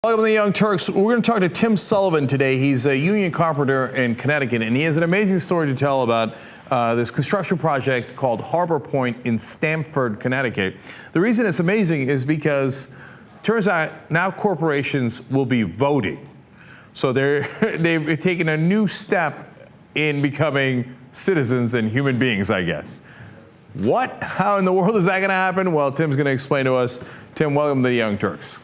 Welcome to the Young Turks. We're going to talk to Tim Sullivan today. He's a union carpenter in Connecticut, and he has an amazing story to tell about this construction project called Harbor Point in Stamford, Connecticut. The reason it's amazing is because it turns out now corporations will be voting. So they've taken a new step in becoming citizens and human beings, I guess. What? How in the world is that going to happen? Well, Tim's going to explain to us. Tim, welcome to the Young Turks.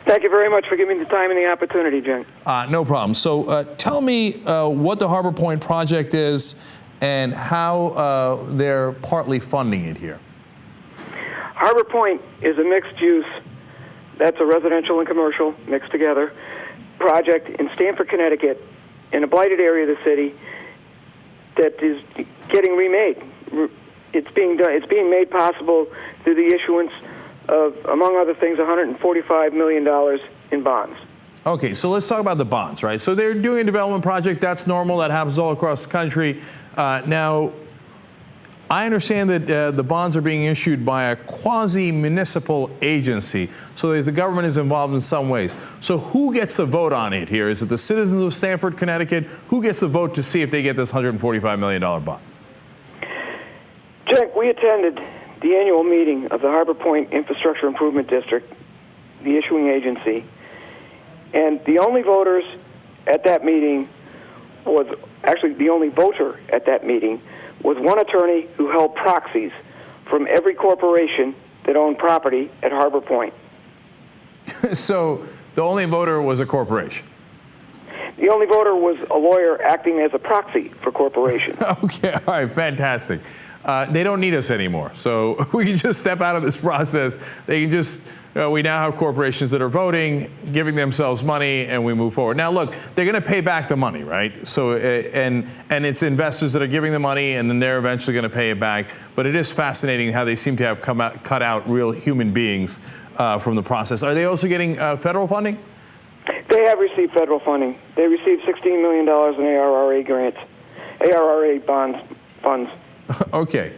Thank you very much for giving me the time and the opportunity, Cenk. No problem. So tell me what the Harbor Point project is and how they're partly funding it here. Harbor Point is a mixed use, that's a residential and commercial mixed together, project in Stamford, Connecticut, in a blighted area of the city that is getting remade. It's being made possible through the issuance of, among other things, $145 million in bonds. Okay, so let's talk about the bonds, right? So they're doing a development project. That's normal. That happens all across the country. Now, I understand that the bonds are being issued by a quasi-municipal agency, so that the government is involved in some ways. So who gets the vote on it here? Is it the citizens of Stamford, Connecticut? Who gets the vote to see if they get this $145 million bond? Cenk, we attended the annual meeting of the Harbor Point Infrastructure Improvement District, the issuing agency, and the only voters at that meeting was, actually the only voter at that meeting was one attorney who held proxies from every corporation that owned property at Harbor Point. So the only voter was a corporation? The only voter was a lawyer acting as a proxy for corporations. Okay, all right, fantastic. They don't need us anymore, so we can just step out of this process. They can just, we now have corporations that are voting, giving themselves money, and we move forward. Now, look, they're going to pay back the money, right? So, and it's investors that are giving the money, and then they're eventually going to pay it back. But it is fascinating how they seem to have cut out real human beings from the process. Are they also getting federal funding? They have received federal funding. They received $16 million in ARRA grants, ARRA funds. Okay.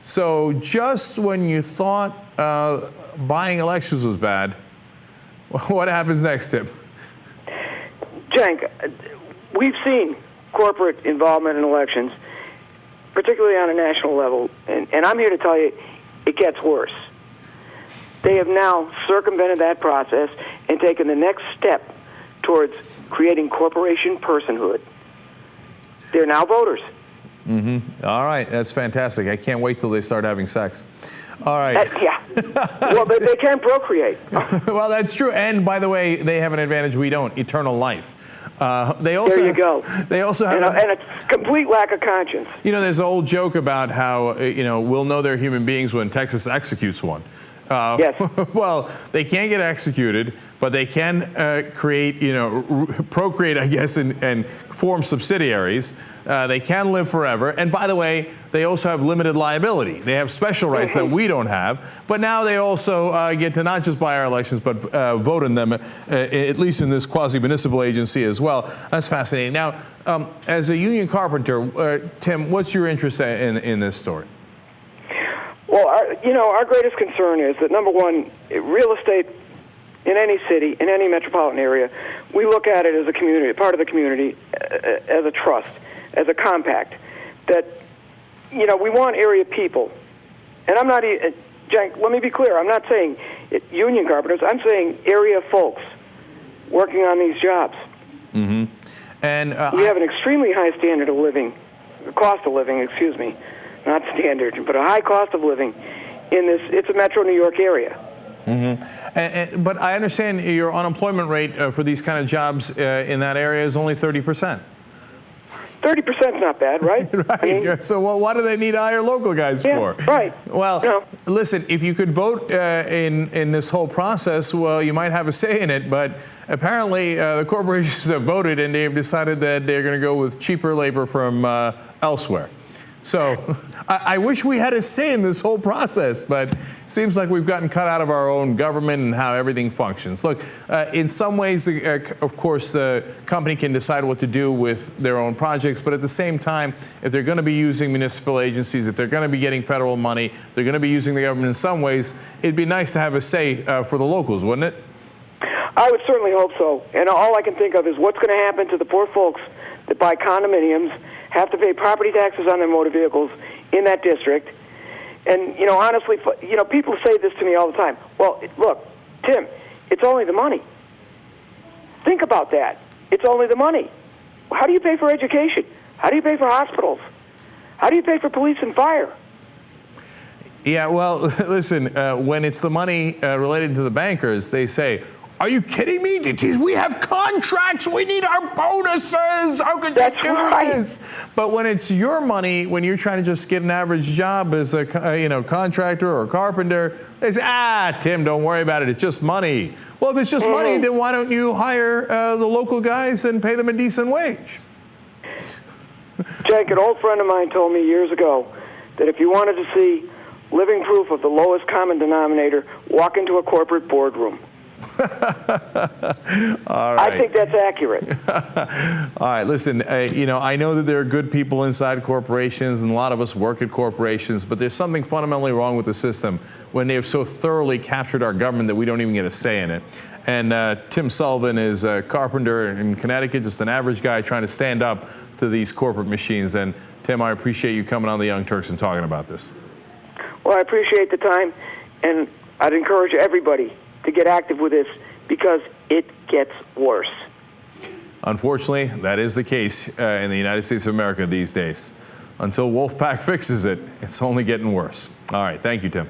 So just when you thought buying elections was bad, what happens next, Tim? Cenk, we've seen corporate involvement in elections, particularly on a national level, and I'm here to tell you it gets worse. They have now circumvented that process and taken the next step towards creating corporation personhood. They're now voters. Mm-hmm. All right, that's fantastic. I can't wait till they start having sex. All right. Yeah. Well, they can procreate. Well, that's true. And by the way, they have an advantage we don't: eternal life. They also there you go. They also have and a complete lack of conscience. You know, there's an old joke about how we'll know they're human beings when Texas executes one. Yes. Well, they can't get executed, but they can create, procreate, I guess, and form subsidiaries. They can live forever. And by the way, they also have limited liability. They have special rights that we don't have. But now they also get to not just buy our elections, but vote in them, at least in this quasi-municipal agency as well. That's fascinating. Now, as a union carpenter, Tim, what's your interest in this story? Well, our greatest concern is that, number one, real estate in any city, in any metropolitan area, we look at it as a community, part of the community, as a trust, as a compact, that, we want area people. And I'm not, Cenk, let me be clear, I'm not saying union carpenters, I'm saying area folks working on these jobs. Mm-hmm. And we have an extremely high standard of living, cost of living, excuse me, not standard, but a high cost of living in this, it's a metro New York area. Mm-hmm. But I understand your unemployment rate for these kind of jobs in that area is only 30%. 30% is not bad, right? Right. I mean, so why do they need to hire local guys for? Right. Well, listen, if you could vote in this whole process, well, you might have a say in it, but apparently the corporations have voted and they've decided that they're going to go with cheaper labor from elsewhere. So I wish we had a say in this whole process, but it seems like we've gotten cut out of our own government and how everything functions. Look, in some ways, of course, the company can decide what to do with their own projects, but at the same time, if they're going to be using municipal agencies, if they're going to be getting federal money, they're going to be using the government in some ways, it'd be nice to have a say for the locals, wouldn't it? I would certainly hope so. And all I can think of is what's going to happen to the poor folks that buy condominiums, have to pay property taxes on their motor vehicles in that district. And, honestly, people say this to me all the time. Well, look, Tim, it's only the money. Think about that. It's only the money. How do you pay for education? How do you pay for hospitals? How do you pay for police and fire? Yeah, well, listen, when it's the money related to the bankers, they say, are you kidding me? Because we have contracts. We need our bonuses. How could you do this? But when it's your money, when you're trying to just get an average job as a contractor or a carpenter, they say, Tim, don't worry about it. It's just money. Well, if it's just money, then why don't you hire the local guys and pay them a decent wage? Cenk, an old friend of mine told me years ago that if you wanted to see living proof of the lowest common denominator, walk into a corporate boardroom. All right. I think that's accurate. All right, listen, I know that there are good people inside corporations, and a lot of us work at corporations, but there's something fundamentally wrong with the system when they have so thoroughly captured our government that we don't even get a say in it. And Tim Sullivan is a carpenter in Connecticut, just an average guy trying to stand up to these corporate machines. And Tim, I appreciate you coming on the Young Turks and talking about this. Well, I appreciate the time, and I'd encourage everybody to get active with this because it gets worse. Unfortunately, that is the case in the United States of America these days. Until wolf-pac fixes it, it's only getting worse. All right, thank you, Tim.